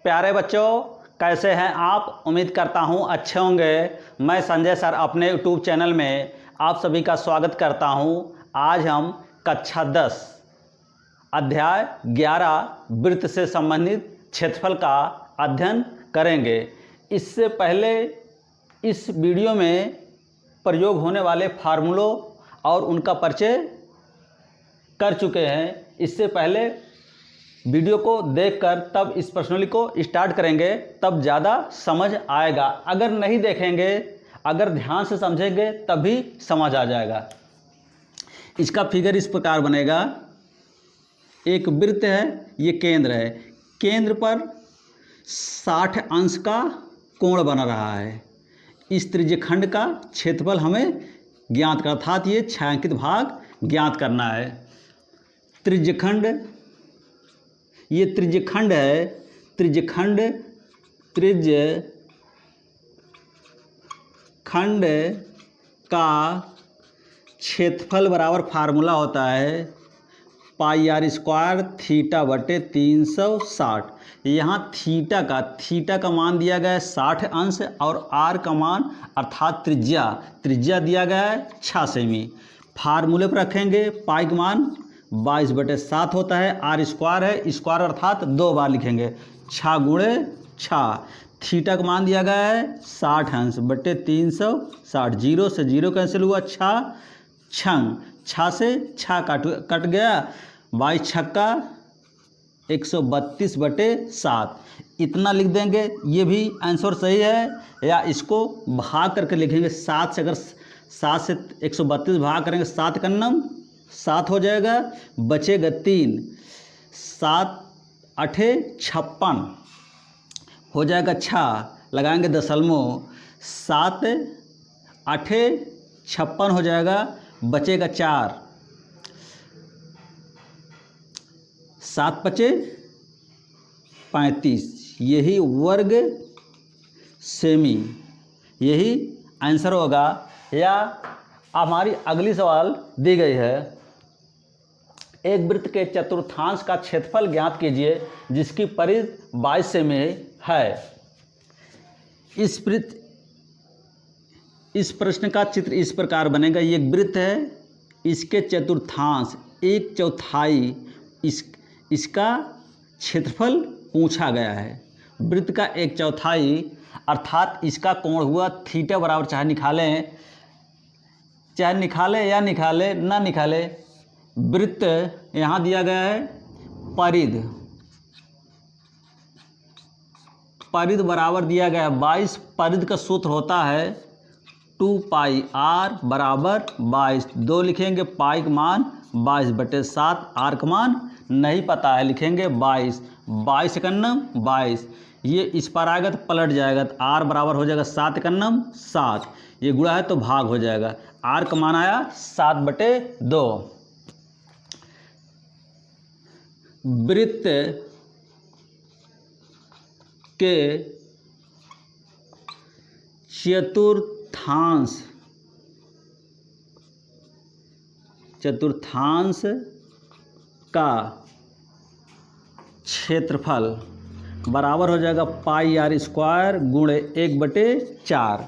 प्यारे बच्चों, कैसे हैं आप? उम्मीद करता हूं अच्छे होंगे। मैं संजय सर अपने यूट्यूब चैनल में आप सभी का स्वागत करता हूं। आज हम कक्षा 10 अध्याय 11 वृत्त से संबंधित क्षेत्रफल का अध्ययन करेंगे। इससे पहले इस वीडियो में प्रयोग होने वाले फार्मूलों और उनका परिचय कर चुके हैं। इससे पहले वीडियो को देखकर तब इस प्रश्नावली को स्टार्ट करेंगे, तब ज़्यादा समझ आएगा। अगर नहीं देखेंगे, अगर ध्यान से समझेंगे तभी समझ आ जाएगा। इसका फिगर इस प्रकार बनेगा। एक वृत्त है, ये केंद्र है। केंद्र पर 60 अंश का कोण बना रहा है। इस त्रिज्यखंड का क्षेत्रफल हमें ज्ञात करना, अर्थात ये छायांकित भाग ज्ञात करना है। त्रिज्यखंड, ये त्रिज्यखंड है। त्रिज्यखंड का क्षेत्रफल बराबर फार्मूला होता है पाई आर स्क्वायर थीटा बटे 360। यहाँ थीटा का मान दिया गया है 60 अंश और आर का मान अर्थात त्रिज्या दिया गया है 6 सेमी। फार्मूले पर रखेंगे। पाई का मान 22/7 होता है। आर स्क्वायर है, स्क्वायर अर्थात 2 बार लिखेंगे 6 गुणे 6। थीटा का मान दिया गया है 60 अंश बटे 360। 0 से 0 कैंसिल हुआ, 6 से 6 कट गया। 22 छक्का 132/7 इतना लिख देंगे। ये भी आंसर सही है। या इसको भाग करके लिखेंगे 7 से। अगर 7 से 132 भाग करेंगे 7 का नम 7 हो जाएगा, बचेगा 3। 7 8 56 हो जाएगा 6, लगाएंगे दशमलव। 7 8 56 हो जाएगा, बचेगा 4। 7 5 35, यही वर्ग सेमी, यही आंसर होगा। या हमारी अगली सवाल दी गई है, एक वृत्त के चतुर्थांश का क्षेत्रफल ज्ञात कीजिए जिसकी परिधि 22 सेमी है। इस प्रश्न का चित्र इस प्रकार बनेगा। ये एक वृत्त है, इसके चतुर्थांश 1/4 इसका क्षेत्रफल पूछा गया है। वृत्त का 1/4 अर्थात इसका कोण हुआ थीटा बराबर, चाहे निकाले या ना निकाले। वृत्त यहाँ दिया गया है परिधि बराबर दिया गया है 22। परिधि का सूत्र होता है 2 पाई आर बराबर 22। 2 लिखेंगे, पाई का मान 22/7, आर का मान नहीं पता है, लिखेंगे 22। 22 एकन्नम 22, ये इस पर आएगा तो पलट जाएगा, तो आर बराबर हो जाएगा 7 एकन्नम 7। ये गुणा है तो भाग हो जाएगा। आर का मान आया 7/2। वृत्त के चतुर्थांश का क्षेत्रफल बराबर हो जाएगा पाई आर स्क्वायर गुणे 1/4।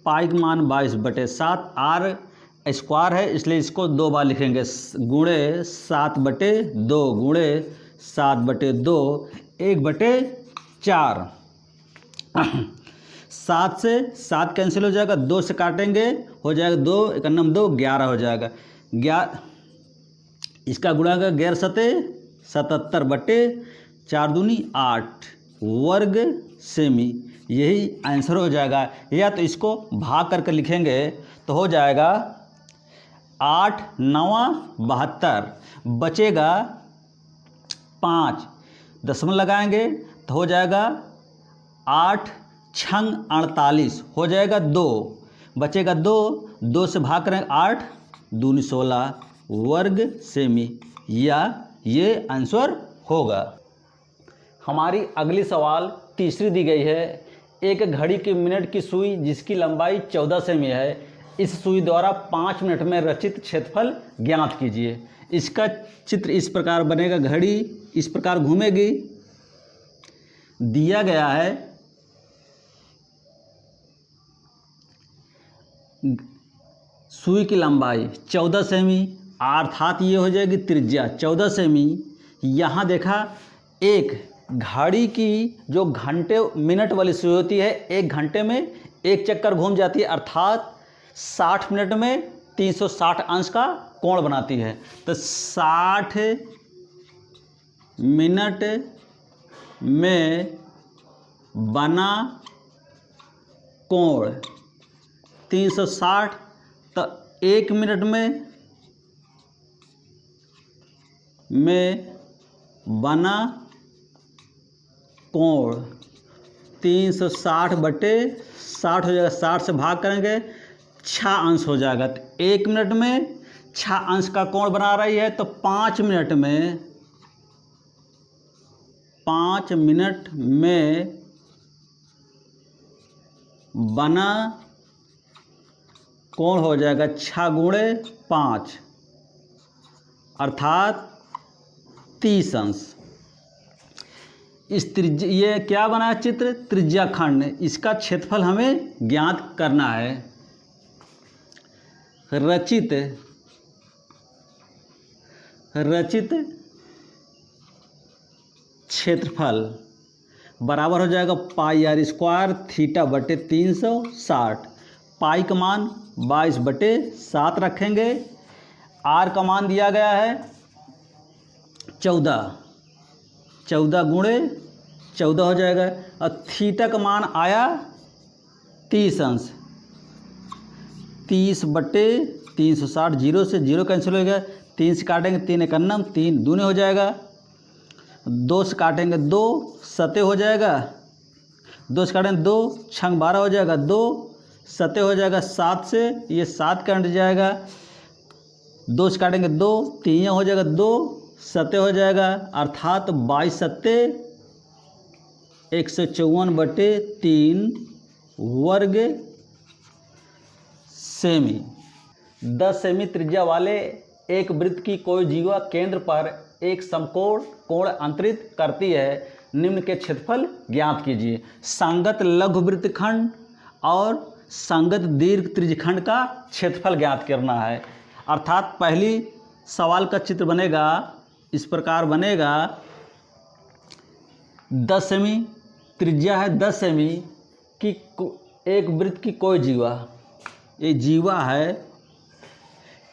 पाई का मान 22/7, आर स्क्वायर है इसलिए इसको 2 बार लिखेंगे, गुणे 7/2 गुणे 7/2 1/4। 7 से 7 कैंसिल हो जाएगा, 2 से काटेंगे हो जाएगा 2 एकन्नम 2 11 हो जाएगा। इसका गुणा का 11 सते 77/4 दूनी 8 वर्ग सेमी, यही आंसर हो जाएगा। या तो इसको भाग करके लिखेंगे तो हो जाएगा 8 9 72, बचेगा 5। दशमलव लगाएंगे तो हो जाएगा 8 6 48 हो जाएगा 2, बचेगा 2। 2 से भाग करेंगे 8 दूनी 16 वर्ग सेमी, या ये आंसर होगा। हमारी अगली सवाल तीसरी दी गई है। एक घड़ी की मिनट की सुई जिसकी लंबाई 14 सेमी है, इस सुई द्वारा 5 मिनट में रचित क्षेत्रफल ज्ञात कीजिए। इसका चित्र इस प्रकार बनेगा। घड़ी इस प्रकार घूमेगी, दिया गया है सुई की लंबाई 14 सेमी, अर्थात ये हो जाएगी त्रिज्या 14 सेमी। यहाँ देखा एक घड़ी की जो घंटे मिनट वाली सुई होती है, 1 घंटे में 1 चक्कर घूम जाती है, अर्थात 60 मिनट में 360 अंश का कोण बनाती है। तो 60 मिनट में बना कोण 360, तो 1 मिनट में बना कोण 360 बटे 60 हो जाएगा, 60 से भाग करेंगे 6 अंश हो जाएगा। तो 1 मिनट में 6 अंश का कोण बना रही है, तो 5 मिनट में बना कोण हो जाएगा 6 गुणे 5 अर्थात 30 अंश। इस त्रिज्या, ये क्या बना है चित्र, त्रिज्या खंड, इसका क्षेत्रफल हमें ज्ञात करना है। रचित क्षेत्रफल बराबर हो जाएगा पाई आर स्क्वायर थीटा बटे 360। पाई का मान 22 बटे 7 रखेंगे। आर का मान दिया गया है 14 गुणे 14 हो जाएगा, और थीटा का मान आया 30 अंश, 30 बटे 360, 0 से 0 कैंसिल हो गया, 3 से काटेंगे 3 एक अन्नम, 3 दूने हो जाएगा, 2 से काटेंगे 2 सते हो जाएगा, 2 से काटेंगे 2 छंग 12 हो जाएगा, 2 सते हो जाएगा, 7 से ये 7 कट जाएगा, 2 से काटेंगे 2 3 हो जाएगा, 2 सते हो जाएगा, अर्थात 22 सत्ते 154 बटे 3 वर्ग सेमी। 10 सेमी त्रिज्या वाले एक वृत्त की कोई जीवा केंद्र पर एक समकोण कोण अंतरित करती है, निम्न के क्षेत्रफल ज्ञात कीजिए। संगत लघु वृत्तखंड और संगत दीर्घ त्रिज्यखंड का क्षेत्रफल ज्ञात करना है। अर्थात पहली सवाल का चित्र बनेगा, इस प्रकार बनेगा, 10 सेमी त्रिज्या है, 10 सेमी की एक वृत्त की कोई जीवा, ये जीवा है,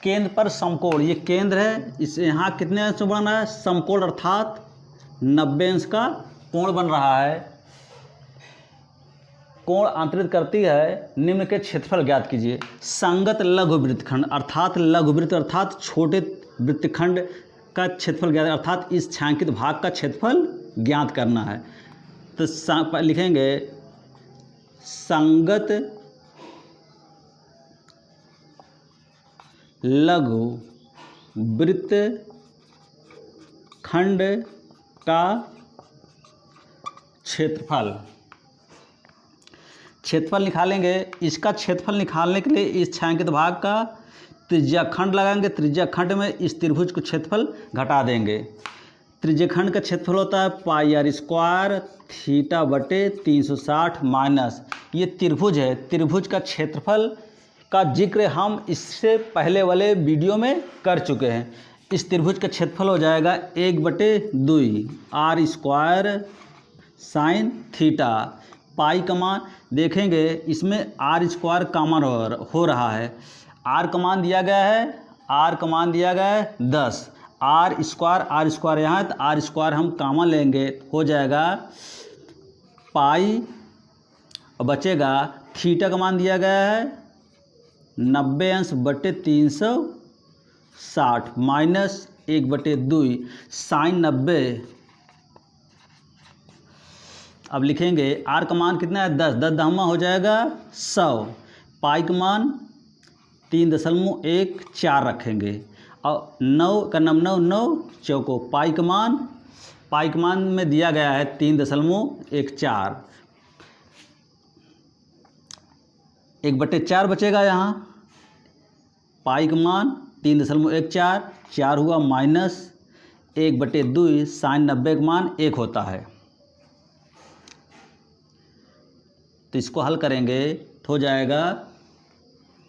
केंद्र पर समकोण, ये केंद्र है, इस यहाँ कितने अंश बन रहा है, समकोण, अर्थात 90 अंश का कोण बन रहा है, कोण अंतरित करती है, निम्न के क्षेत्रफल ज्ञात कीजिए। संगत लघु वृत्तखंड, अर्थात लघु वृत्त अर्थात छोटे वृत्तखंड का क्षेत्रफल ज्ञात, अर्थात इस छायांकित भाग का क्षेत्रफल ज्ञात करना है। तो लिखेंगे संगत लघु वृत्तखंड का क्षेत्रफल निकालेंगे। इसका क्षेत्रफल निकालने के लिए इस छायांकित भाग का त्रिज्याखंड लगाएंगे, त्रिज्याखंड में इस त्रिभुज को क्षेत्रफल घटा देंगे। त्रिज्याखंड का क्षेत्रफल होता है पाई आर स्क्वायर थीटा बटे 360 माइनस, ये त्रिभुज है, त्रिभुज का क्षेत्रफल का जिक्र हम इससे पहले वाले वीडियो में कर चुके हैं। इस त्रिभुज का क्षेत्रफल हो जाएगा 1/2 आर स्क्वायर साइन थीटा। पाई का मान देखेंगे, इसमें आर स्क्वायर कॉमन हो रहा है, आर का मान दिया गया है, आर का मान दिया गया है 10, आर स्क्वायर यहाँ है, तो आर स्क्वायर हम कॉमन लेंगे, हो जाएगा पाई, बचेगा थीटा का मान दिया गया है 90 अंश बटे 360 माइनस 1/2 साइन 90। अब लिखेंगे आर का मान कितना है 10, 10 दहमा हो जाएगा 100, पाई का मान 3.14 रखेंगे, और 9 का 9 चौको, पाई का मान में दिया गया है 3.14, 1/4 बचेगा यहाँ, पाई का मान 3.14, 4 हुआ माइनस 1/2 साइन 90 का मान 1 होता है। तो इसको हल करेंगे तो हो जाएगा,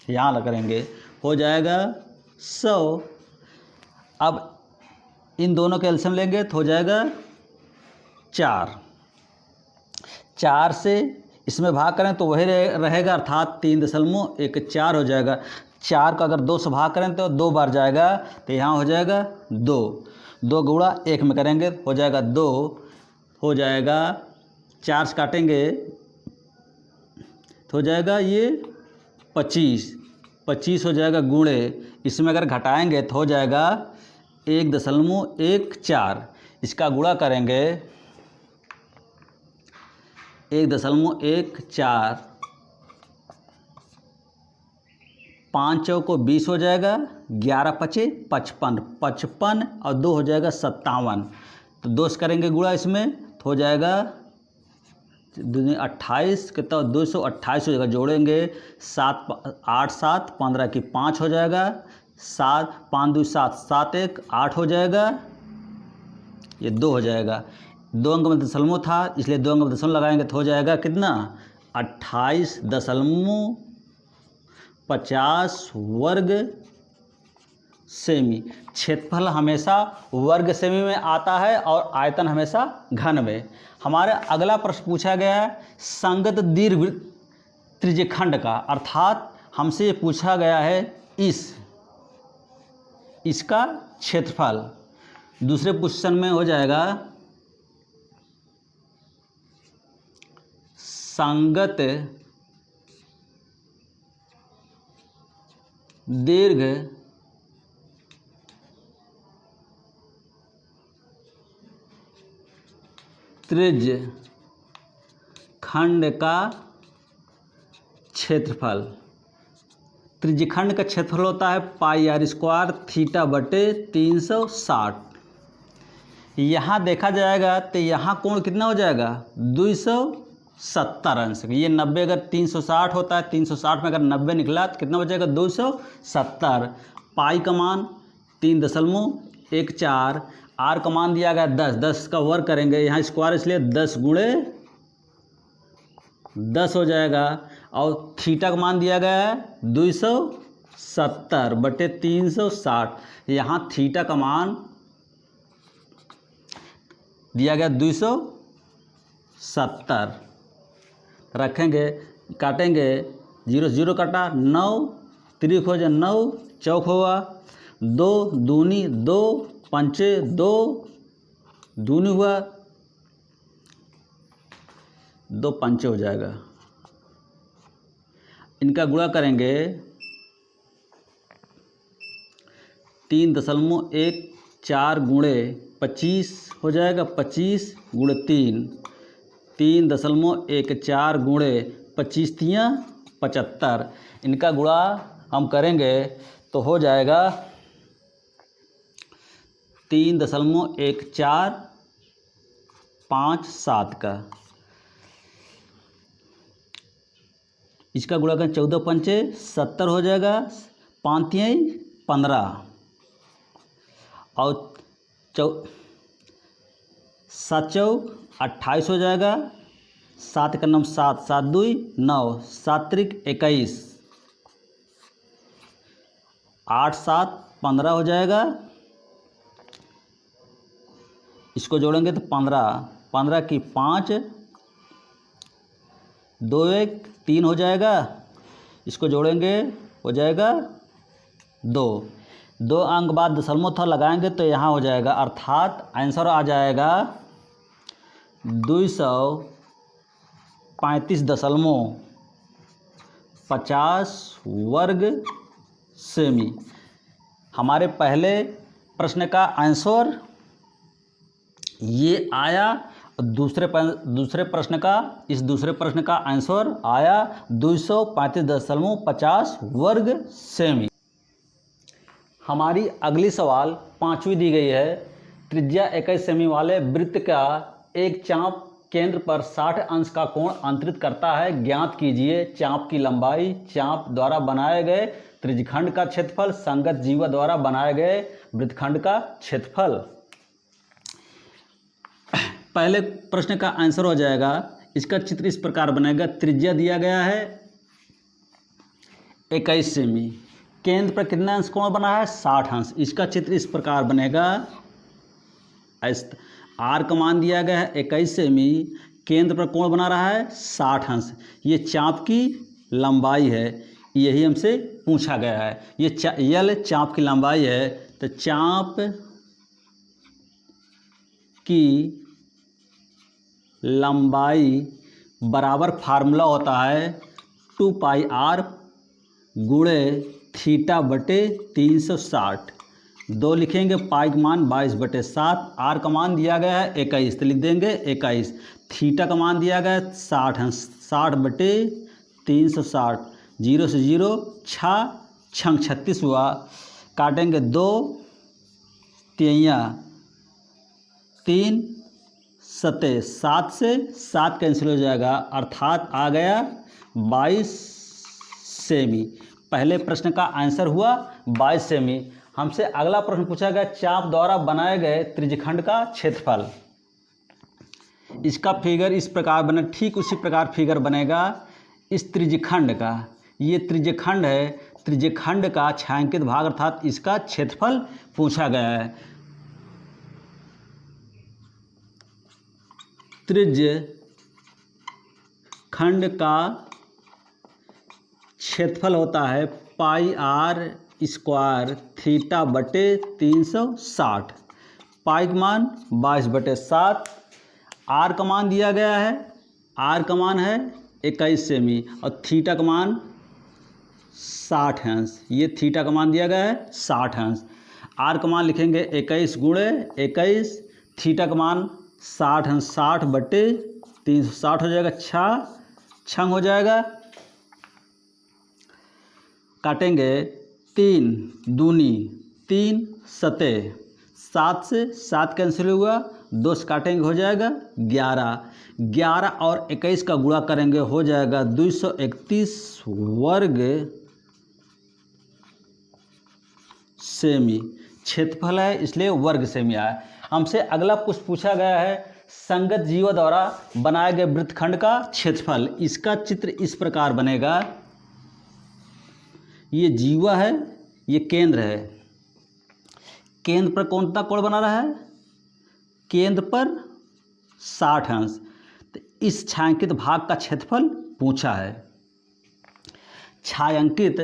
यहाँ हल करेंगे हो जाएगा 100। अब इन दोनों के एलसीएम लेंगे तो हो जाएगा 4। 4 से इसमें भाग करें तो वही रहेगा, अर्थात 3.14 हो जाएगा। 4 का अगर 2 से भाग करें तो 2 बार जाएगा, तो यहाँ हो जाएगा 2। 2 गुणा 1 में करेंगे हो जाएगा 2, हो जाएगा 4 से काटेंगे तो हो जाएगा ये 25। 25 हो जाएगा गुणे, इसमें अगर घटाएंगे तो हो जाएगा 1.14। इसका गुणा करेंगे 1.14, 5 चौको 20 हो जाएगा, 11 पचे 55, 55 और 2 हो जाएगा 57। तो 2 से करेंगे गुणा इसमें तो हो जाएगा 28, कितना 228 हो जाएगा। जोड़ेंगे 7 8 7 15 की 5 हो जाएगा, 7 5 2 7 7 1 8 हो जाएगा, ये 2 हो जाएगा। 2 अंक में दशमलव था इसलिए 2 अंक में दशमलव लगाएंगे तो हो जाएगा कितना 28.50 वर्ग सेमी। क्षेत्रफल हमेशा वर्ग सेमी में आता है और आयतन हमेशा घन में। हमारे अगला प्रश्न पूछा गया है संगत दीर्घ त्रिज्यखंड का, अर्थात हमसे ये पूछा गया है इसका क्षेत्रफल। दूसरे क्वेश्चन में हो जाएगा संगत दीर्घ त्रिज्य खंड का क्षेत्रफल। त्रिज्यखंड का क्षेत्रफल होता है πr² थीटा बटे 360। यहाँ देखा जाएगा तो यहाँ कोण कितना हो जाएगा 270 अंश। ये 90 अगर 360 होता है, 360 में अगर 90 निकला तो कितना बचेगा 270। पाई का मान 3.14, आर का मान दिया गया 10, 10 का वर्ग करेंगे यहाँ स्क्वायर इसलिए 10 गुणे 10 हो जाएगा। और थीटा का मान दिया गया है 270 बटे 360। यहाँ थीटा का मान दिया गया 270 रखेंगे, काटेंगे 0 0 कटा 9, त्रिक हो जाए 9, चौक हुआ 2 दूनी 2, पंचे 2, दूनी हुआ 2 पंचे हो जाएगा। इनका गुणा करेंगे 3.14 गुणे 25 हो जाएगा, 25 गुणे 3, 3.14 गुणे 25 तियाँ 75। इनका गुणा हम करेंगे तो हो जाएगा 3.1457 का। इसका गुणा करें 14 पंचे 70 हो जाएगा, 5 तियाँ 15 और 7 चौक 28 हो जाएगा, 7 का 9 7, 7 2 9, 7 त्रिक 21, 8 7 15 हो जाएगा। इसको जोड़ेंगे तो 15, 15 की 5, 2 1 3 हो जाएगा। इसको जोड़ेंगे हो जाएगा 2, 2 अंक बाद दशमलव था लगाएंगे तो यहाँ हो जाएगा, अर्थात आंसर आ जाएगा 235.50 वर्ग सेमी। हमारे पहले प्रश्न का आंसर ये आया, दूसरे प्रश्न का दूसरे प्रश्न का आंसर आया 235.50 वर्ग सेमी। हमारी अगली सवाल 5वीं दी गई है। त्रिज्या 21 सेमी वाले वृत्त का एक चाप केंद्र पर 60 अंश का कोण अंतरित करता है, ज्ञात कीजिए चाप की लंबाई, चाप द्वारा बनाए गए त्रिज्यखंड का क्षेत्रफल, संगत जीवा द्वारा बनाए गए वृत्तखंड का क्षेत्रफल। पहले प्रश्न का आंसर हो जाएगा इसका चित्र इस प्रकार बनेगा। त्रिज्या दिया गया है 21 सेमी, केंद्र पर कितना अंश कोण बना है 60 अंश। इसका चित्र इस प्रकार बनेगा। आर का मान दिया गया है 21 सेमी, केंद्र पर कोण बना रहा है 60 अंश। ये चाप की लंबाई है, यही हमसे पूछा गया है। ये यल चाप की लंबाई है, तो चाप की लंबाई बराबर फार्मूला होता है 2 पाई आर गुणे थीटा बटे 360। 2 लिखेंगे, पाई का मान 22/7, आर का मान दिया गया है 21, तो लिख देंगे 21। थीटा का मान दिया गया है 60/360, 0 से 0 6 36 हुआ। काटेंगे 2 तिया 3 सते 7 से 7 कैंसिल हो जाएगा, अर्थात आ गया 22 सेमी। पहले प्रश्न का आंसर हुआ 22 सेमी। हमसे अगला प्रश्न पूछा गया, चाप द्वारा बनाए गए त्रिज्यखंड का क्षेत्रफल। इसका फिगर इस प्रकार बने, ठीक उसी प्रकार फिगर बनेगा इस त्रिज्यखंड का। ये त्रिज्यखंड है, त्रिज्यखंड का छायांकित भाग अर्थात इसका क्षेत्रफल पूछा गया है। त्रिज्यखंड का क्षेत्रफल होता है पाई आर स्क्वायर थीटा बटे 360। पाई का मान 22/7, आर का मान दिया गया है, आर का मान है 21 सेमी और थीटा का मान 60 अंश। ये थीटा का मान दिया गया है 60 अंश। आर का मान लिखेंगे 21 गुणे 21, थीटा का मान 60 अंश, 60/360 हो जाएगा, 6 हो जाएगा। काटेंगे 3 दूनी 3 सते 7 से 7 कैंसिल हुआ, 2 से काटेंगे हो जाएगा 11 और 21 का गुणा करेंगे हो जाएगा 231 वर्ग सेमी। क्षेत्रफल है इसलिए वर्ग सेमी आया। हमसे अगला कुछ पूछा गया है, संगत जीवा द्वारा बनाए गए वृत्तखंड का क्षेत्रफल। इसका चित्र इस प्रकार बनेगा। ये जीवा है, ये केंद्र है, केंद्र पर कौन सा कोण बना रहा है, केंद्र पर 60 अंश। तो इस छायांकित भाग का क्षेत्रफल पूछा है। छायांकित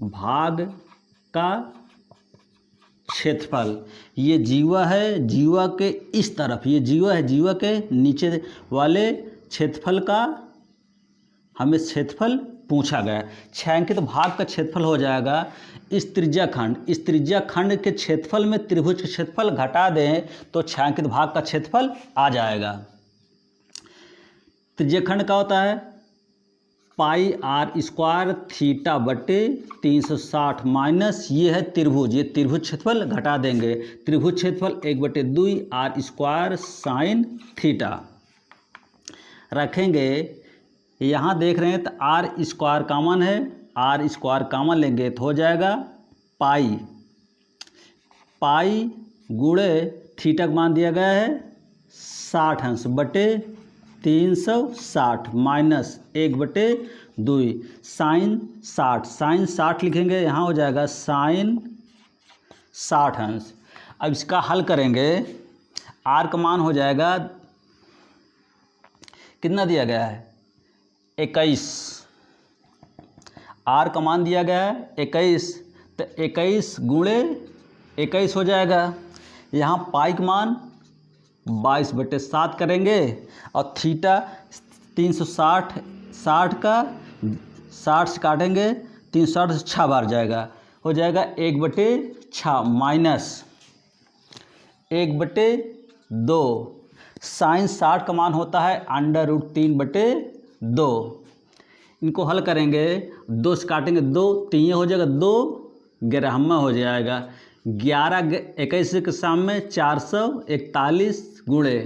भाग का क्षेत्रफल। ये जीवा है, जीवा के इस तरफ ये जीवा है, जीवा के नीचे वाले क्षेत्रफल का हमें क्षेत्रफल पूछा गया। छायांकित भाग का क्षेत्रफल हो जाएगा इस त्रिज्याखंड, इस त्रिज्याखंड के क्षेत्रफल में त्रिभुज का क्षेत्रफल घटा दें तो छायांकित भाग का क्षेत्रफल आ जाएगा। त्रिज्याखंड का होता है पाई आर स्क्वायर थीटा बटे 360 माइनस ये है त्रिभुज, ये त्रिभुज क्षेत्रफल घटा देंगे, त्रिभुज क्षेत्रफल 1/2 आर स्क्वायर साइन थीटा रखेंगे। यहाँ देख रहे हैं तो आर स्क्वायर कॉमन है, आर स्क्वायर कॉमन लेंगे तो हो जाएगा पाई गुणे थीटा का मान दिया गया है 60 अंश बटे 360 माइनस 1/2 साइन 60 लिखेंगे, यहाँ हो जाएगा साइन 60 अंश। अब इसका हल करेंगे, आर का मान हो जाएगा कितना दिया गया है 21, आर का मान दिया गया है 21, तो 21 गुणे 21 हो जाएगा। यहाँ पाई का मान 22/7 करेंगे और थीटा 360 का 60 से काटेंगे 360 से 6 बार जाएगा, हो जाएगा 1/6 माइनस 1/2 साइन 60 का मान होता है √3/2। इनको हल करेंगे, 2 से काटेंगे 2 3 हो जाएगा, 2 ग्राम हो जाएगा, 11 21 के सामने 441 गुणे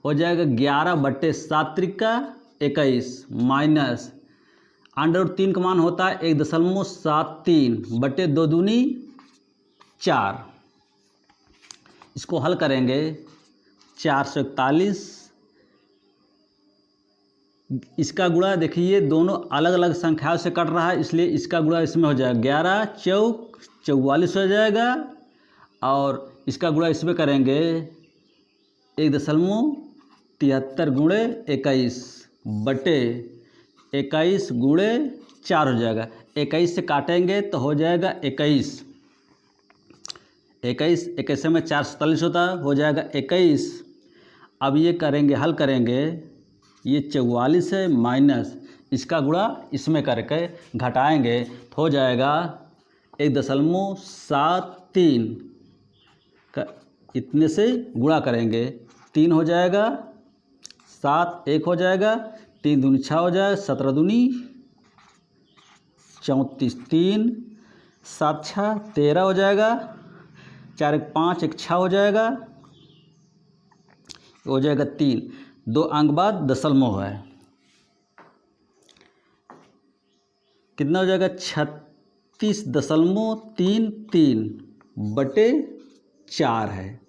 हो जाएगा 11/7 21 माइनस √3 का मान होता है 1.73 बटे 2 दूनी 4। इसको हल करेंगे 441, इसका गुणा देखिए दोनों अलग अलग संख्याओं से कट रहा है, इसलिए इसका गुणा इसमें हो जाएगा 11 चौक 44 हो जाएगा, और इसका गुणा इसमें करेंगे 1.73 गुणे 21 बटे 21 गुणे 4 हो जाएगा। 21 से काटेंगे तो हो जाएगा 21, 21 में 4 47 होता हो जाएगा 21। अब ये करेंगे हल करेंगे, ये 44 है माइनस इसका गुणा इसमें करके घटाएंगे तो हो जाएगा 1.73 का, इतने से गुणा करेंगे 3 हो जाएगा, 7 1 हो जाएगा, 3 दूनी 6 हो जाएगा, 17 दूनी 34, 3 7 6 13 हो जाएगा, 4 1 5 1 6 हो जाएगा, हो जाएगा 3, 2 अंक बाद दशमलव है, कितना हो जाएगा 36.33 बटे 4 है।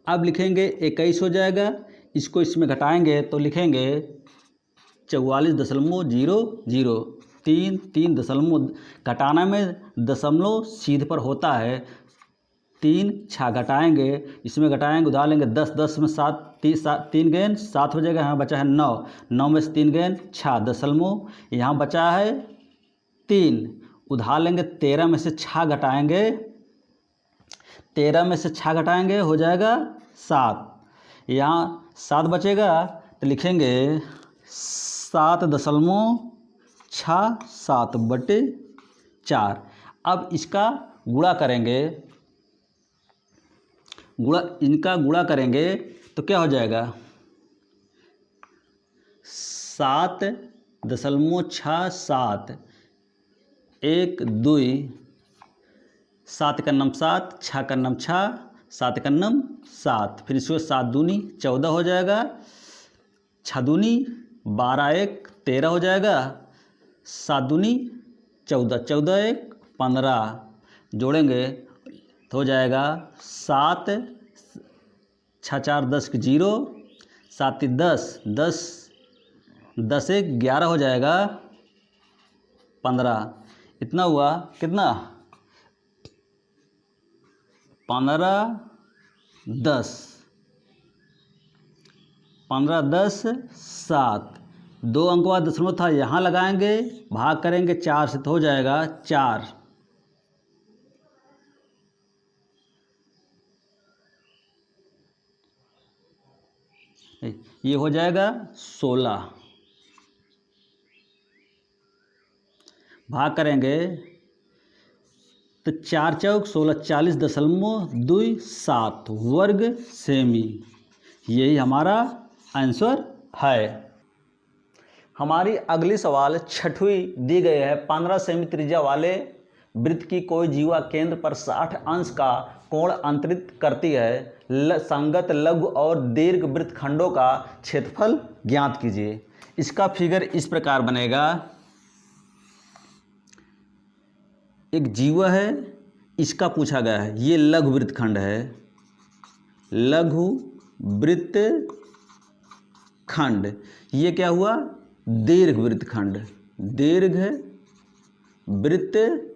अब लिखेंगे 21 हो जाएगा, इसको इसमें घटाएंगे तो लिखेंगे 44.00, 3 दशमलव घटाना में दशमलव सीध पर होता है, 3 6 घटाएंगे, इसमें घटाएंगे उधार लेंगे 10, 10 में 7 3 गेंद 7 हो जाएगा, यहाँ बचा है 9, 9 में से 3 गेंद 6 दशमलव, यहाँ बचा है 3, उधार लेंगे 13 में से 6 घटाएंगे, 13 में से 6 घटाएंगे हो जाएगा 7, यहाँ 7 बचेगा तो लिखेंगे 7.67 बटे 4। अब इसका गुणा करेंगे, इनका गुणा करेंगे तो क्या हो जाएगा 7.67, 1 2 7 का नम 7, 6 का नम 6, 7 का नम 7, फिर इसको 7 दूनी 14 हो जाएगा, 6 दूनी 12 1 13 हो जाएगा, 7 दूनी 14, 14 1 15 जोड़ेंगे तो हो जाएगा 7 6 4 10 0, 7 10 10 10 1 11 हो जाएगा 15, इतना हुआ कितना 15 10 7, 2 अंक बाद दशमलव था यहाँ लगाएंगे, भाग करेंगे 4 से तो हो जाएगा 4, ये हो जाएगा 16, भाग करेंगे तो 4 चौक 16 40.27 वर्ग सेमी, यही हमारा आंसर है। हमारी अगली सवाल 6वीं दी गई है, 15 सेमी त्रिज्या वाले वृत्त की कोई जीवा केंद्र पर 60 अंश का कोण अंतरित करती है, संगत लघु और दीर्घ वृत्तखंडों का क्षेत्रफल ज्ञात कीजिए। इसका फिगर इस प्रकार बनेगा, एक जीवा है, इसका पूछा गया है, ये लघु वृत्तखंड है, लघु वृत्तखंड, ये क्या हुआ दीर्घ वृत्तखंड, दीर्घ वृत्तखंड,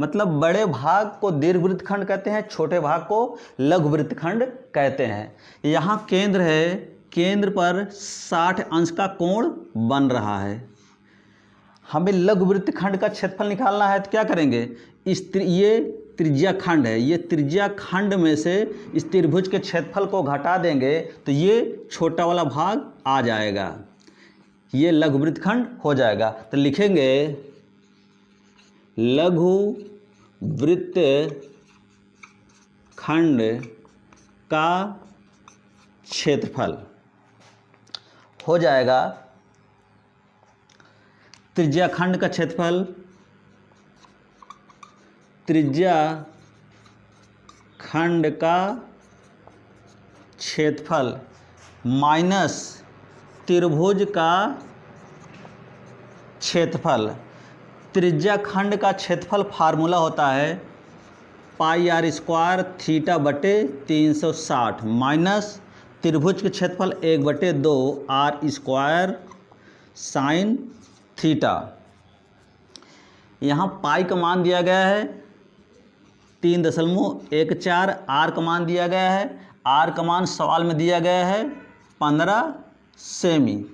मतलब बड़े भाग को दीर्घ वृत्तखंड कहते हैं, छोटे भाग को लघु वृत्तखंड कहते हैं। यहाँ केंद्र है, केंद्र पर 60 अंश का कोण बन रहा है, हमें लघु वृत्तखंड का क्षेत्रफल निकालना है तो क्या करेंगे, ये त्रिज्या खंड है, ये त्रिज्या खंड में से इस त्रिभुज के क्षेत्रफल को घटा देंगे तो ये छोटा वाला भाग आ जाएगा, ये लघु वृत्तखंड हो जाएगा। तो लिखेंगे लघु वृत्तखंड का क्षेत्रफल हो जाएगा, त्रिज्या खंड का क्षेत्रफल, त्रिज्या खंड का क्षेत्रफल माइनस त्रिभुज का क्षेत्रफल। त्रिज्या खंड का क्षेत्रफल फार्मूला होता है पाई आर स्क्वायर थीटा बटे 360 माइनस त्रिभुज के क्षेत्रफल 1/2 आर स्क्वायर साइन थीटा। यहाँ पाई का मान दिया गया है 3.14, आर का मान दिया गया है, आर का मान सवाल में दिया गया है 15 सेमी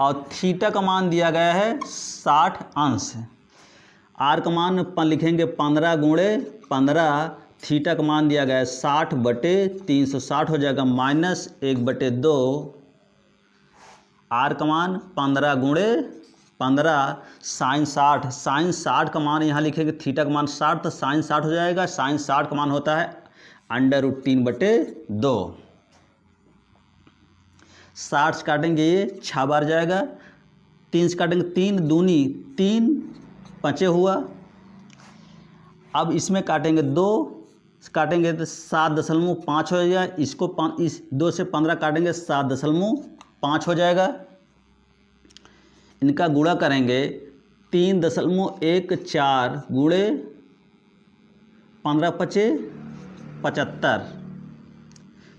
और थीटा का मान दिया गया है 60 अंश। आर का मान लिखेंगे 15 गुणे 15, थीटा का मान दिया गया है 60/360 हो जाएगा माइनस 1/2। आर का मान 15 गुणे 15 साइन 60, साइन 60 का मान यहाँ लिखेंगे, थीटा का मान 60 तो साइन 60 हो जाएगा। साइन 60 का मान होता है √3/2। 60 से काटेंगे ये 6 बार जाएगा, 3 से काटेंगे 3 दूनी 3 5 हुआ। अब इसमें काटेंगे 2 काटेंगे तो 7.5 हो जाएगा। इसको इस 2 से 15 काटेंगे 7.5 हो जाएगा। इनका गुणा करेंगे 3.14 गुणे 15 5 75,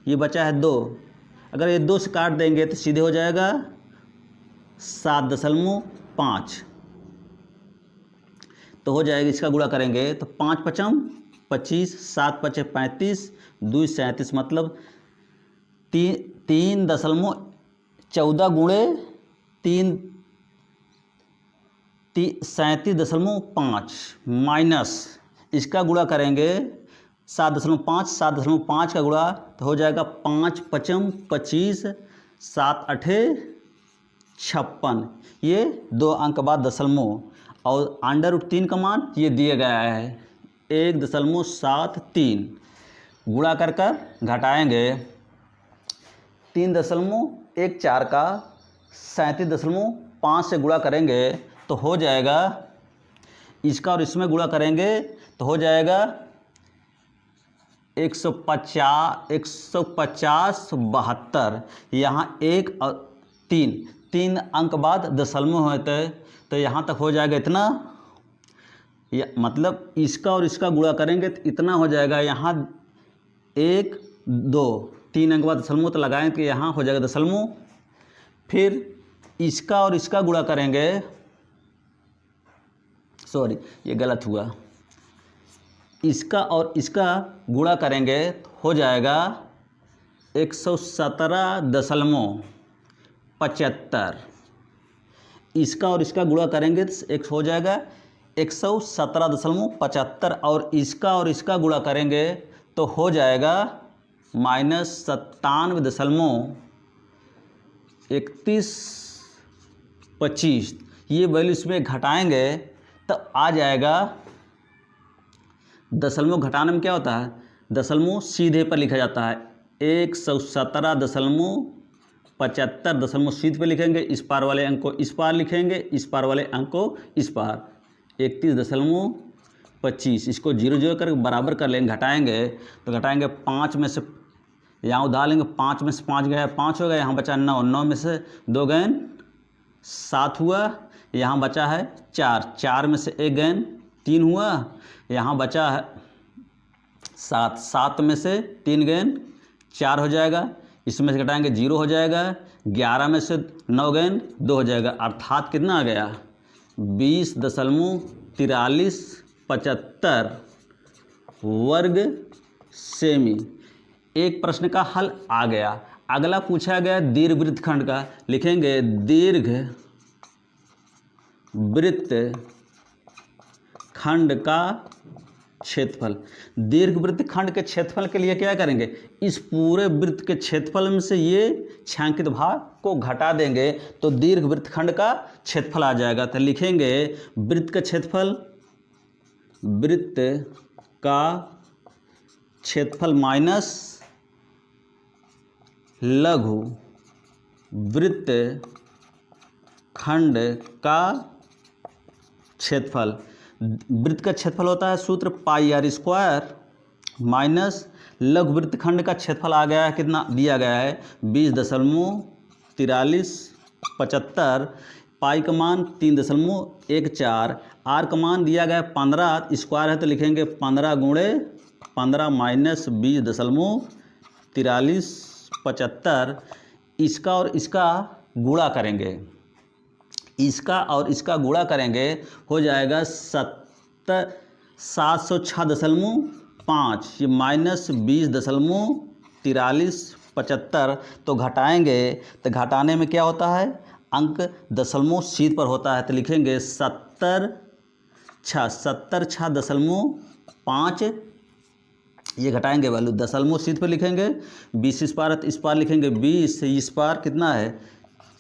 ये बचा है 2। अगर ये 2 से काट देंगे तो सीधे हो जाएगा 7.5, तो हो जाएगा। इसका गुणा करेंगे तो 5 5 25, 7 5 35, 2 37 मतलब 3.14 गुणे 37.5 माइनस इसका गुणा करेंगे 7.5, 7.5 का गुणा तो हो जाएगा 5 5 25, 7 8 56, ये 2 अंक बाद दशमलव और √3 का मान ये दिया गया है 1.73। गुणा कर घटाएंगे 3.14 का 37.5 से गुणा करेंगे तो हो जाएगा, इसका और इसमें गुणा करेंगे तो हो जाएगा 150 72। यहाँ 1 और 3 अंक बाद दशमलव होते हैं तो यहाँ तक हो जाएगा इतना। मतलब इसका और इसका गुणा करेंगे तो इतना हो जाएगा। यहाँ 1 2 3 अंक बाद दशमलव तो लगाएं कि यहाँ हो जाएगा दशमलव। फिर इसका और इसका गुणा करेंगे, सॉरी ये गलत हुआ, इसका और इसका गुणा करेंगे तो हो जाएगा 117.75। इसका और इसका गुणा करेंगे तो एक हो जाएगा 117.75 और इसका गुणा करेंगे तो हो जाएगा -97.3125। ये वैल्यू इसमें घटाएंगे तो आ जाएगा। दशमलव घटाने में क्या होता है, दशमलव सीधे पर लिखा जाता है। 117.75 दशमलव सीधे पर लिखेंगे, इस पार वाले अंक को इस पार लिखेंगे, इस पार वाले अंक को इस पार। 31.25 इसको 0 0 कर बराबर कर लेंगे, घटाएंगे तो घटाएंगे 5 में से यहाँ उधार लेंगे, 5 में से 5 गया 5 हो गया, यहाँ बचा 9, 9 में से 2 गए 7 हुआ, यहाँ बचा है 4, 4 में से 1 गए 3 हुआ, यहाँ बचा है 7, 7 में से 3 गए 4 हो जाएगा। इसमें से घटाएंगे 0 हो जाएगा, 11 में से 9 गए 2 हो जाएगा, अर्थात कितना आ गया 20.4375 वर्ग सेमी। एक प्रश्न का हल आ गया। अगला पूछा गया दीर्घवृत्तखंड का, लिखेंगे दीर्घ वृत्तखंड का क्षेत्रफल। दीर्घवृत्तखंड के क्षेत्रफल के लिए क्या करेंगे, इस पूरे वृत्त के क्षेत्रफल में से ये छायांकित भाग को घटा देंगे तो दीर्घवृत्तखंड का क्षेत्रफल आ जाएगा। तो लिखेंगे वृत्त का क्षेत्रफल, वृत्त का क्षेत्रफल माइनस लघु वृत्तखंड का क्षेत्रफल। वृत्त का क्षेत्रफल होता है सूत्र πr² माइनस लघु वृत्तखंड का क्षेत्रफल आ गया है, कितना दिया गया है 20.4375। पाई का मान 3.14, आर का मान दिया गया 15, स्क्वायर है तो लिखेंगे 15 गुणे 15 माइनस 20.4375। इसका और इसका गुणा करेंगे, इसका और इसका गुणा करेंगे, हो जाएगा 706.5, ये माइनस 20.4375। तो घटाएंगे तो घटाने में क्या होता है, अंक दशमलव सीध पर होता है, तो लिखेंगे 70.5, ये घटाएंगे वैल्यू दशमलव सीध पर लिखेंगे, 20 इस पार है तो इस पार लिखेंगे 20, इस पार कितना है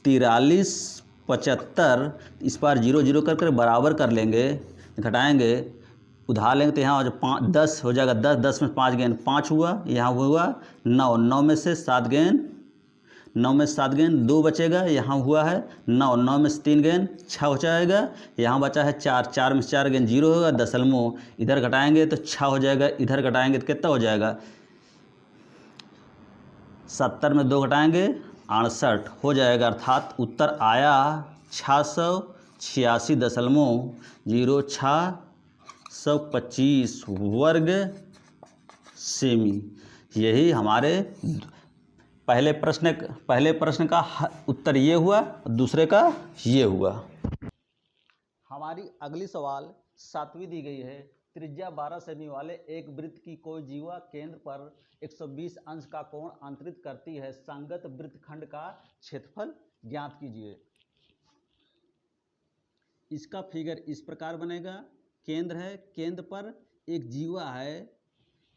43.75, इस पार 0 0 कर बराबर कर लेंगे, घटाएंगे उधार लेंगे तो यहाँ 10 हो जाएगा, 10 10 में 5 गेंद 5 हुआ, यहाँ हुआ 9, 9 में से 7 गेंद, 9 में से 7 गेंद 2 बचेगा, यहाँ हुआ है 9, 9 में से 3 गेंद 6 हो जाएगा, यहाँ बचा है 4, 4 में से 4 गेंद 0 होगा, दशमलव इधर घटाएंगे तो 6 हो जाएगा, इधर घटाएंगे तो कितना हो जाएगा, 70 में 2 घटाएंगे 68 हो जाएगा, अर्थात उत्तर आया 686.0625 वर्ग सेमी। यही हमारे पहले प्रश्न का उत्तर ये हुआ, दूसरे का ये हुआ। हमारी अगली सवाल 7वीं दी गई है, त्रिज्या 12 सेमी वाले एक वृत्त की कोई जीवा केंद्र पर 120 अंश का कोण अंतरित करती है, संगत वृत्तखंड का क्षेत्रफल ज्ञात कीजिए। इसका फिगर इस प्रकार बनेगा, केंद्र है, केंद्र पर एक जीवा है,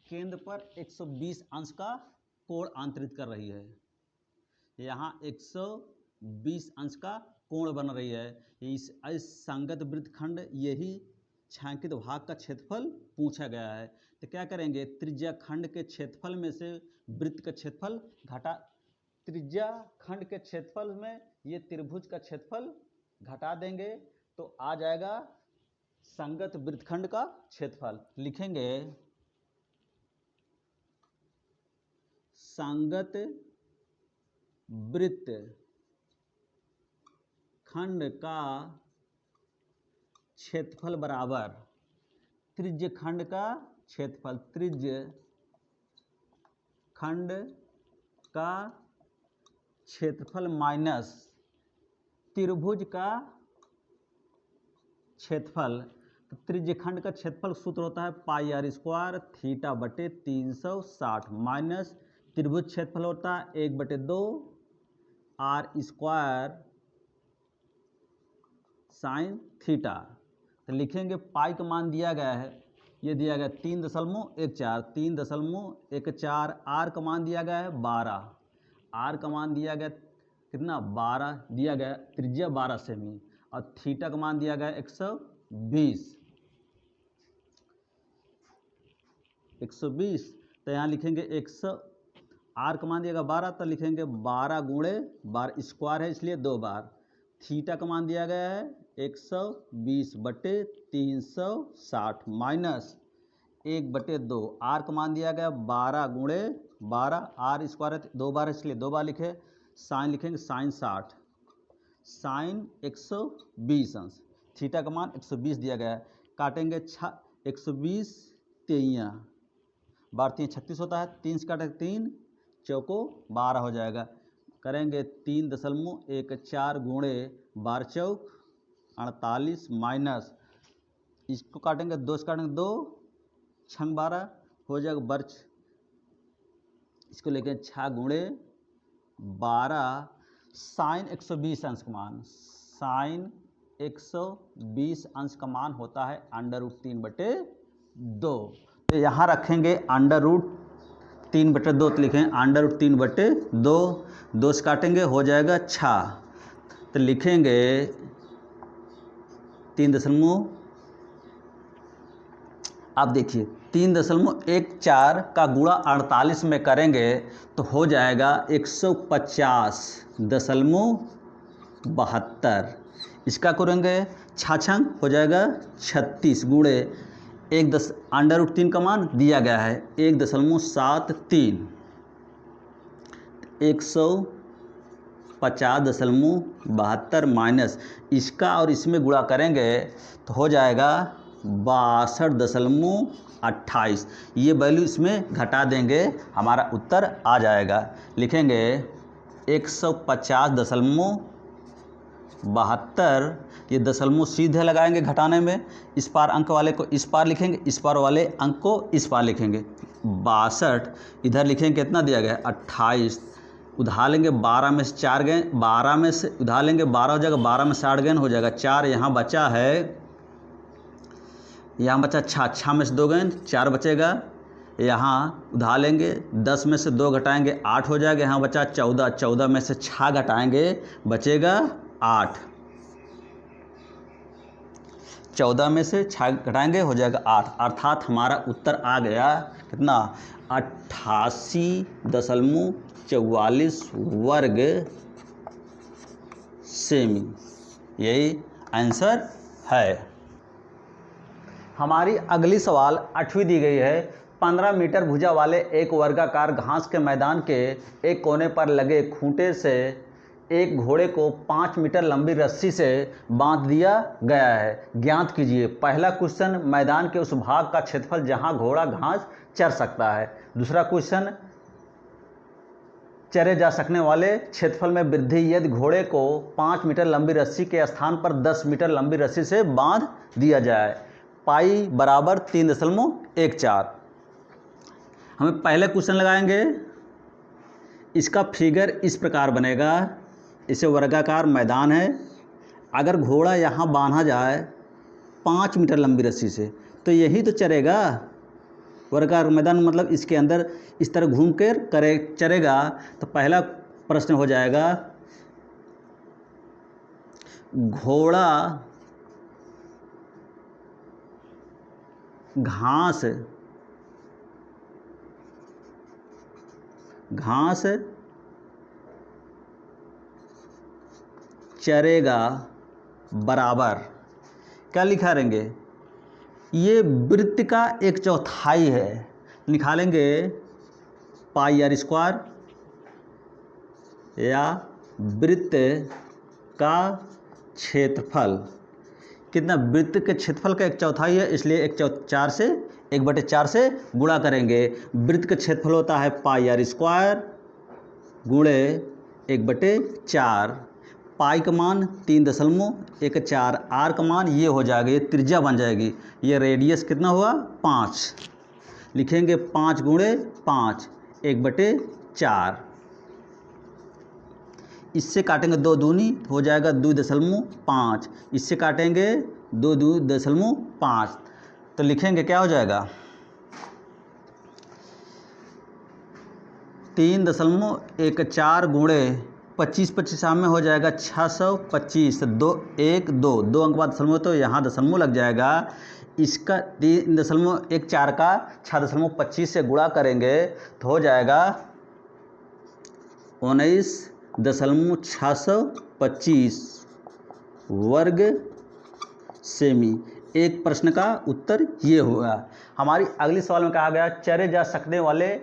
केंद्र पर 120 अंश का कोण अंतरित कर रही है, यहाँ 120 अंश का कोण बन रही है। इस संगत वृत्तखंड यही छायांकित भाग का क्षेत्रफल पूछा गया है, तो क्या करेंगे, त्रिज्या खंड के क्षेत्रफल में से वृत्त का क्षेत्रफल घटा, त्रिज्या खंड के क्षेत्रफल में ये त्रिभुज का क्षेत्रफल घटा देंगे तो आ जाएगा संगत वृत्तखंड का क्षेत्रफल। लिखेंगे संगत वृत्त खंड का क्षेत्रफल बराबर त्रिज्य खंड का क्षेत्रफल, त्रिज्य खंड का क्षेत्रफल माइनस त्रिभुज का क्षेत्रफल। तो त्रिज्य खंड का क्षेत्रफल सूत्र होता है पाई आर स्क्वायर थीटा बटे 360 माइनस त्रिभुज क्षेत्रफल होता है 1/2 आर स्क्वायर साइन थीटा। तो लिखेंगे पाई का मान दिया गया है, ये दिया गया 3.14, 3.14, आर का मान दिया गया है 12, आर का मान दिया गया कितना 12 दिया गया, त्रिज्या 12 सेमी, और थीटा का मान दिया गया 120। तो यहाँ लिखेंगे 100, आर का मान दिया गया 12, तो लिखेंगे 12 गुणे 12 स्क्वायर है इसलिए 2 बार, थीटा का मान दिया गया है 120/360 माइनस 1/2, आर का मान दिया गया 12 गुणे 12, आर स्क्वायर है 2 बार इसलिए 2 बार लिखे, साइन लिखेंगे साइन 60, साइन 120 अंश, थीटा का मान 120 दिया गया है, काटेंगे 120 तेइयाँ, 12 36 होता है, 3 से काटेंगे 3 चौको 12 हो जाएगा, करेंगे 3.14 गुणे 12 चौक 48 माइनस, इसको काटेंगे 2 से काटेंगे 2 छंग 12 हो जाएगा बर्च, इसको लेके 6 गुणे 12 साइन 120 अंश का मान, साइन 120 अंश का मान होता है √3/2। तो यहाँ रखेंगे √3/2, तो लिखें √3/2, 2 से काटेंगे हो जाएगा 6, तो लिखेंगे 3 आप देखिए 3.14 का गुणा 48 में करेंगे तो हो जाएगा 150.72, इसका करेंगे 6 छंग हो जाएगा 36 गुणे √3 का मान दिया गया है 1.73, 50.72 माइनस इसका और इसमें गुणा करेंगे तो हो जाएगा 62.28। ये वैल्यू इसमें घटा देंगे, हमारा उत्तर आ जाएगा। लिखेंगे 150.72, ये दशमलव सीधे लगाएंगे घटाने में, इस पार अंक वाले को इस पार लिखेंगे, इस पार वाले अंक को इस पार लिखेंगे। 62 इधर लिखेंगे, कितना दिया गया है 28, उधार लेंगे 12 में से 4 गए, 12 में से उधार लेंगे 12 हो जाएगा, 12 में से 8 गए हो जाएगा 4, यहाँ बचा है, यहाँ बचा 6 में से 2 गए 4 बचेगा, यहाँ उधार लेंगे 10 में से 2 घटाएंगे 8 हो जाएगा, यहाँ बचा 14, 14 में से 6 घटाएंगे बचेगा 8, 14 में से 6 घटाएंगे हो जाएगा 8, अर्थात हमारा उत्तर आ गया कितना 88.44 वर्ग सेमी, यही आंसर है। हमारी अगली सवाल 8वीं दी गई है। 15 मीटर भुजा वाले एक वर्गाकार घास के मैदान के एक कोने पर लगे खूंटे से एक घोड़े को 5 मीटर लंबी रस्सी से बांध दिया गया है, ज्ञात कीजिए। पहला क्वेश्चन, मैदान के उस भाग का क्षेत्रफल जहां घोड़ा घास चर सकता है। दूसरा क्वेश्चन, चरे जा सकने वाले क्षेत्रफल में वृद्धि यदि घोड़े को 5 मीटर लंबी रस्सी के स्थान पर 10 मीटर लंबी रस्सी से बांध दिया जाए। पाई बराबर 3.14। हमें पहले क्वेश्चन लगाएंगे, इसका फिगर इस प्रकार बनेगा, इसे वर्गाकार मैदान है, अगर घोड़ा यहाँ बांधा जाए 5 मीटर लंबी रस्सी से तो यही तो चरेगा। वर्गाकार मैदान मतलब इसके अंदर इस तरह घूम कर चरेगा। तो पहला प्रश्न हो जाएगा, घोड़ा घास चरेगा बराबर, क्या लिखा रहेंगे, ये वृत्त का 1/4 है, निकालेंगे पाई आर स्क्वायर, या वृत्त का क्षेत्रफल कितना, वृत्त के क्षेत्रफल का 1/4 है, इसलिए 1/4 से 1/4 से गुणा करेंगे। वृत्त का क्षेत्रफल होता है पाई आर स्क्वायर गुणे 1/4, पाई का मान 3.14, आर का मान ये हो जाएगा, ये त्रिज्या बन जाएगी, ये रेडियस कितना हुआ 5, लिखेंगे 5 गुणे 5 1/4, इससे काटेंगे 2 दूनी हो जाएगा 2.5, इससे काटेंगे 2.5, तो लिखेंगे क्या हो जाएगा 3.14 गुणे 25 में हो जाएगा 625, 2 1 2 2 अंक बाद दशमलव, तो यहाँ दशमलव लग जाएगा। इसका 3.14 का 6.25 से गुणा करेंगे तो हो जाएगा 19.625 वर्ग सेमी। एक प्रश्न का उत्तर ये होगा। हमारी अगली सवाल में कहा गया, चरे जा सकने वाले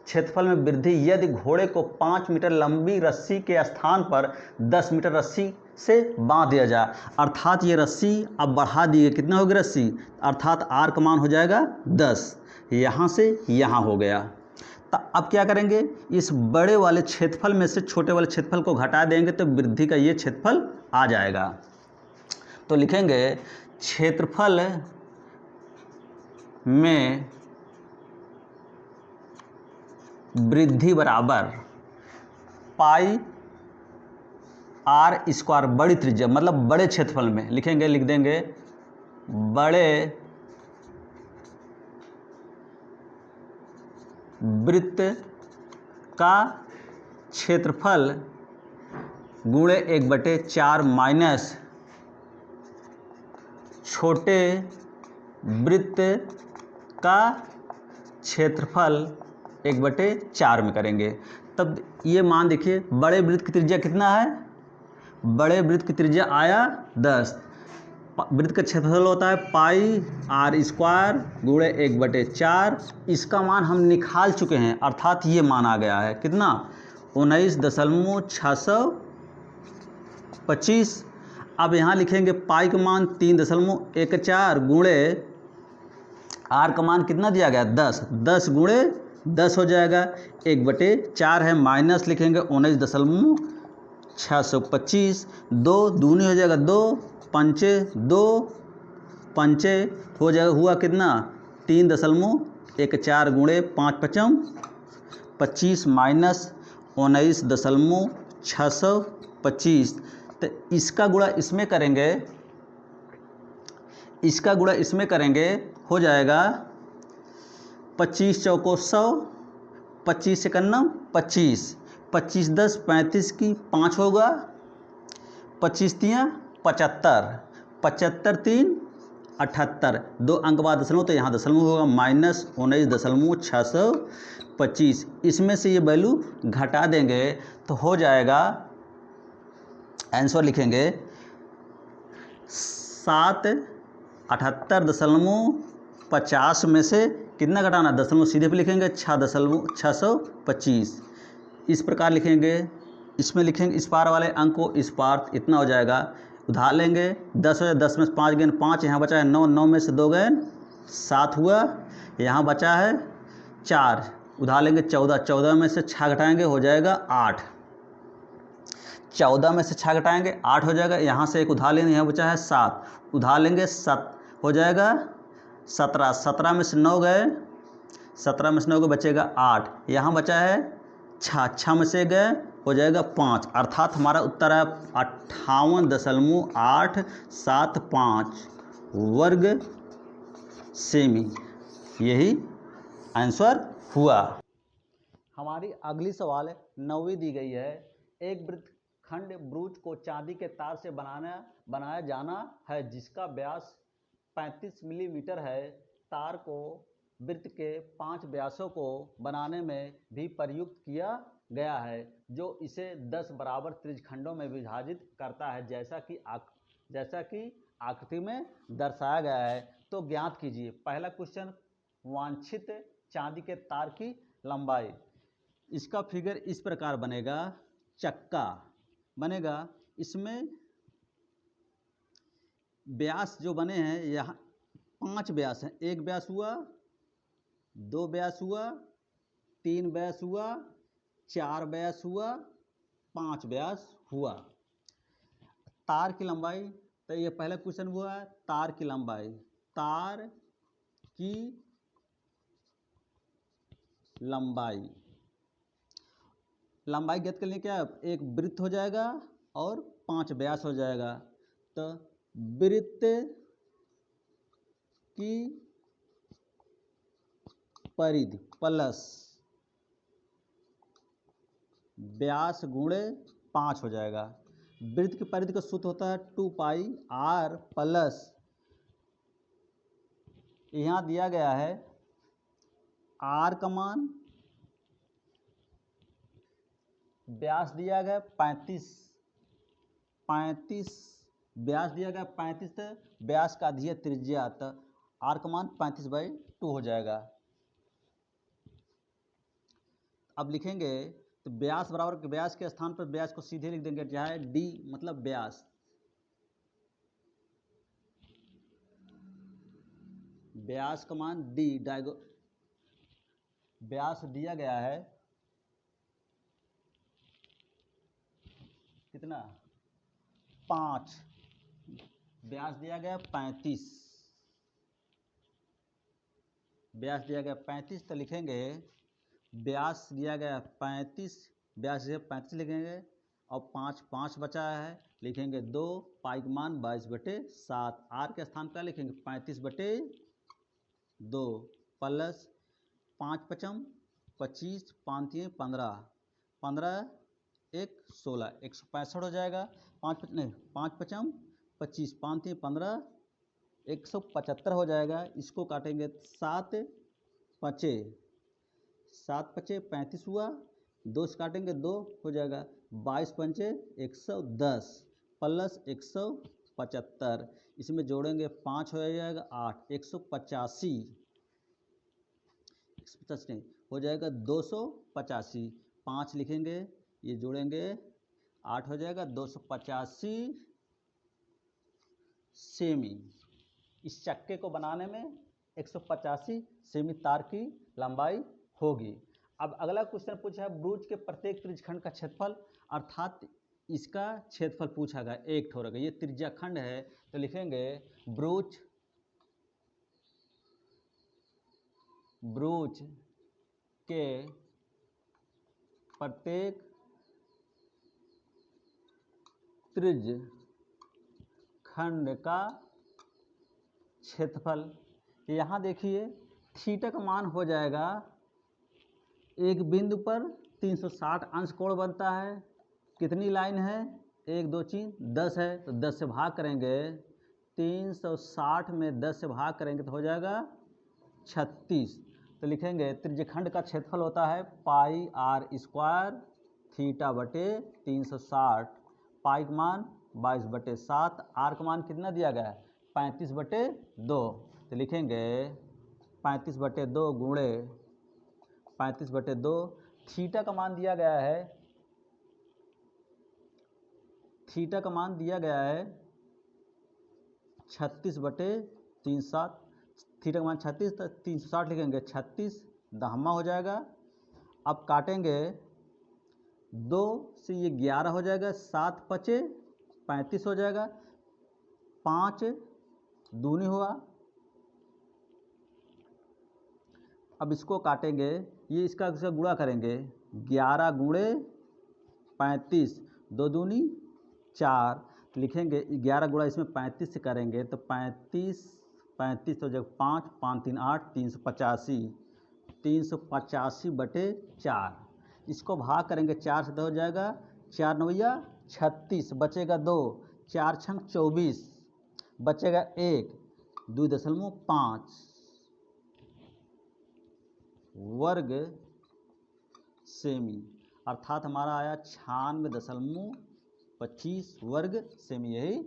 क्षेत्रफल में वृद्धि यदि घोड़े को 5 मीटर लंबी रस्सी के स्थान पर 10 मीटर रस्सी से बांध दिया जाए, अर्थात ये रस्सी अब बढ़ा दी गई, कितना होगी रस्सी, अर्थात आर का मान हो जाएगा 10, यहाँ से यहाँ हो गया। तो अब क्या करेंगे, इस बड़े वाले क्षेत्रफल में से छोटे वाले क्षेत्रफल को घटा देंगे तो वृद्धि का ये क्षेत्रफल आ जाएगा। तो लिखेंगे क्षेत्रफल में वृद्धि बराबर पाई आर स्क्वायर, बड़ी त्रिज्या मतलब बड़े क्षेत्रफल में, लिखेंगे लिख देंगे बड़े वृत्त का क्षेत्रफल गुणे 1/4 माइनस छोटे वृत्त का क्षेत्रफल 1/4 में करेंगे। तब ये मान देखिए, बड़े वृत्त की त्रिज्या कितना है, बड़े वृत्त की त्रिज्या आया 10, वृत्त का क्षेत्रफल होता है पाई आर स्क्वायर गुणे 1/4, इसका मान हम निकाल चुके हैं, अर्थात ये मान आ गया है कितना 19,625। अब यहाँ लिखेंगे पाई का मान 3.14 गुणे आर का मान कितना दिया गया 10, 10 गुणे 10 हो जाएगा 1/4 है, माइनस लिखेंगे 19,625। 2 दूनी हो जाएगा 2, पंचे 2, पंचे हो जाएगा हुआ कितना 3.14 गुणे 5×5 25 माइनस 19,625। तो इसका गुणा इसमें करेंगे, इसका गुणा इसमें करेंगे हो जाएगा 25 चौको 100, 25 से करना 25, 25 10 35 की 5 होगा, 25 तियाँ 75, 75 3 78, 2 अंक बाद दशमलव तो यहाँ दशमलव होगा, माइनस 19,625। इसमें से ये वैल्यू घटा देंगे तो हो जाएगा, आंसर लिखेंगे 778.50 में से कितना घटाना, दशमलव सीधे पे लिखेंगे 6,625। इस प्रकार लिखेंगे, इसमें लिखेंगे इस पार वाले अंक को इस पार, इतना हो जाएगा। उधार लेंगे 10 हो जाए, 10 में से 5 गए 5, यहाँ बचा है 9, 9 में से 2 गए 7 हुआ, यहाँ बचा है 4, उधार लेंगे 14, 14 में से 6 घटाएंगे हो जाएगा 8, 14 में से 6 घटाएंगे 8 हो जाएगा, यहाँ से एक उधार लेंगे, यहाँ बचा है 7, उधार लेंगे 7 हो जाएगा 17, 17 में से 9 गए, 17 में से 9 गए बचेगा 8, यहाँ बचा है 6, 6 में से गए हो जाएगा 5, अर्थात हमारा उत्तर है 58.875 वर्ग सेमी। यही आंसर हुआ। हमारी अगली सवाल 9वीं दी गई है। एक वृत्तखंड ब्रूज को चांदी के तार से बनाया जाना है जिसका व्यास 35 मिलीमीटर है। तार को वृत्त के 5 व्यासों को बनाने में भी प्रयुक्त किया गया है जो इसे 10 बराबर त्रिज्यखंडों में विभाजित करता है जैसा कि आकृति में दर्शाया गया है। तो ज्ञात कीजिए। पहला क्वेश्चन, वांछित चांदी के तार की लंबाई। इसका फिगर इस प्रकार बनेगा, चक्का बनेगा, इसमें व्यास जो बने हैं यहाँ 5 व्यास हैं, 1 व्यास हुआ, 2 व्यास हुआ, 3 व्यास हुआ, 4 व्यास हुआ, 5 व्यास हुआ। तार की लंबाई, तो ये पहला क्वेश्चन हुआ तार की लंबाई। तार की लंबाई, लंबाई ज्ञात करने क्या, एक वृत्त हो जाएगा और 5 व्यास हो जाएगा। तो वृत्त की परिधि प्लस व्यास गुणे 5 हो जाएगा। वृत्त की परिधि का सूत्र होता है 2 पाई r प्लस, यहाँ दिया गया है r का मान, व्यास दिया गया 35, व्यास दिया गया 35, व्यास का आधी त्रिज्या, तो r का मान 35/2 हो जाएगा। अब लिखेंगे तो व्यास बराबर, व्यास के स्थान पर व्यास को सीधे लिख देंगे, चाहे d मतलब व्यास, व्यास का मान d, व्यास दिया गया है कितना 5, व्यास दिया गया 35, व्यास दिया गया 35, तो लिखेंगे व्यास दिया गया 35, व्यास दिया 35 लिखेंगे और 5 बचा है, लिखेंगे 2, पाई का मान 22/7, आर के स्थान पर लिखेंगे 35/2 प्लस 5 पचम 25, 5 3 15, 15 1 16, 165 हो जाएगा। 5 पचम 25, 5 3 15, 175 हो जाएगा। इसको काटेंगे 7 5 35 हुआ, 2 से काटेंगे 2 हो जाएगा, 22 पंचे 110 प्लस 175, इसमें जोड़ेंगे 5 हो जाएगा 8, 185 नहीं हो जाएगा 285, 5 लिखेंगे ये जोड़ेंगे 8 हो जाएगा 285 सेमी। इस चक्के को बनाने में 185 सेमी तार की लंबाई होगी। अब अगला क्वेश्चन पूछा है ब्रूज के प्रत्येक त्रिज्यखंड का क्षेत्रफल, अर्थात इसका क्षेत्रफल पूछा गया एक ठोर का। ये त्रिज्याखंड है तो लिखेंगे ब्रूज के प्रत्येक त्रिज्यखंड का क्षेत्रफल। यहाँ देखिए थीटा का मान हो जाएगा, एक बिंदु पर 360 अंश कोण बनता है। कितनी लाइन है? 1 2 3 10 है, तो 10 से भाग करेंगे। 360 में 10 से भाग करेंगे तो हो जाएगा 36। तो लिखेंगे त्रिज्यखंड का क्षेत्रफल होता है पाई आर स्क्वायर थीटा बटे 360। पाई का मान 22/7, आर का मान कितना दिया गया है 35/2। तो लिखेंगे 35/2 गुणे 35/2। थीटा का मान दिया गया है, थीटा का मान दिया गया है 36/360। थीटा का मान 36, तो 360 लिखेंगे 36 दहमा हो जाएगा। अब काटेंगे 2 से ये 11 हो जाएगा, 7 पचे 35 हो जाएगा, 5 दूनी हुआ। अब इसको काटेंगे, ये इसका गुणा करेंगे 11 गुणे 35, 2 दूनी 4। लिखेंगे 11 गुणा इसमें 35 से करेंगे तो 35 तो जब 5 5 3 8 385 385/4। इसको भाग करेंगे 4 से, तो हो जाएगा 4 9 36, बचेगा 2, 4 छंग 24, बचेगा 1 2.5 वर्ग सेमी। अर्थात हमारा आया 96.25 वर्ग सेमी। यही